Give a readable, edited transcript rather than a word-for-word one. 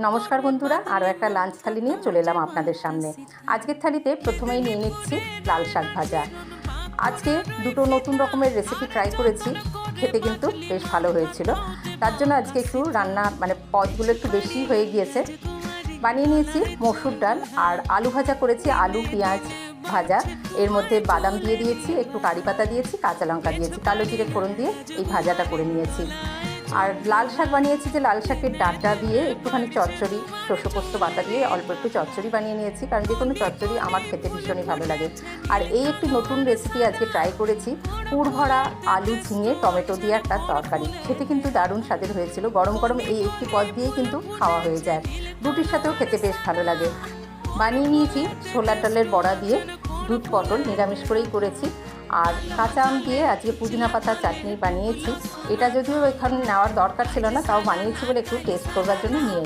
নমস্কার বন্ধুরা, আরও একটা লাঞ্চ থালি নিয়ে চলে এলাম আপনাদের সামনে। আজকের থালিতে প্রথমেই নিয়ে নিচ্ছি লাল শাক ভাজা। আজকে দুটো নতুন রকমের রেসিপি ট্রাই করেছি, খেতে কিন্তু বেশ ভালো হয়েছিল। তার জন্য আজকে একটু রান্না পদগুলো একটু বেশি হয়ে গিয়েছে। বানিয়ে নিয়েছি মসুর ডাল আর আলু ভাজা করেছি, আলু পেঁয়াজ ভাজা। এর মধ্যে বাদাম দিয়ে দিয়েছি, একটু কারি পাতা দিয়েছি, কাঁচা লঙ্কা দিয়েছি, কালো জিরে ফোড়ন দিয়ে এই ভাজাটা করে নিয়েছি। আর লাল শাক বানিয়েছি, যে লাল শাকের ডাঁটা দিয়ে একটুখানি চচ্চড়ি, শস্য পোস্ত বাটা দিয়ে অল্প একটু চচ্চড়ি বানিয়ে নিয়েছি, কারণ যে কোনো চচ্চড়ি আমার খেতে ভীষণই ভালো লাগে। আর এই একটি নতুন রেসিপি আজকে ট্রাই করেছি, পুর ভরা আলু ঝিঙে টমেটো দিয়ে একটা তরকারি। খেতে কিন্তু দারুণ স্বাদের হয়েছিল। গরম গরম এই একটি পদ দিয়েই কিন্তু খাওয়া হয়ে যায়, রুটির সাথেও খেতে বেশ ভালো লাগে। বানিয়ে নিয়েছি ছোলার ডালের বড়া দিয়ে, দুধ পটল নিরামিষ করেই করেছি। আর কাঁচা আম দিয়ে আজকে পুদিনা পাতা চাটনি বানিয়েছি। এটা যদিও এখানে নেওয়ার দরকার ছিল না, তাও বানিয়েছি বলে একটু টেস্ট করবার জন্য নিয়ে নিই।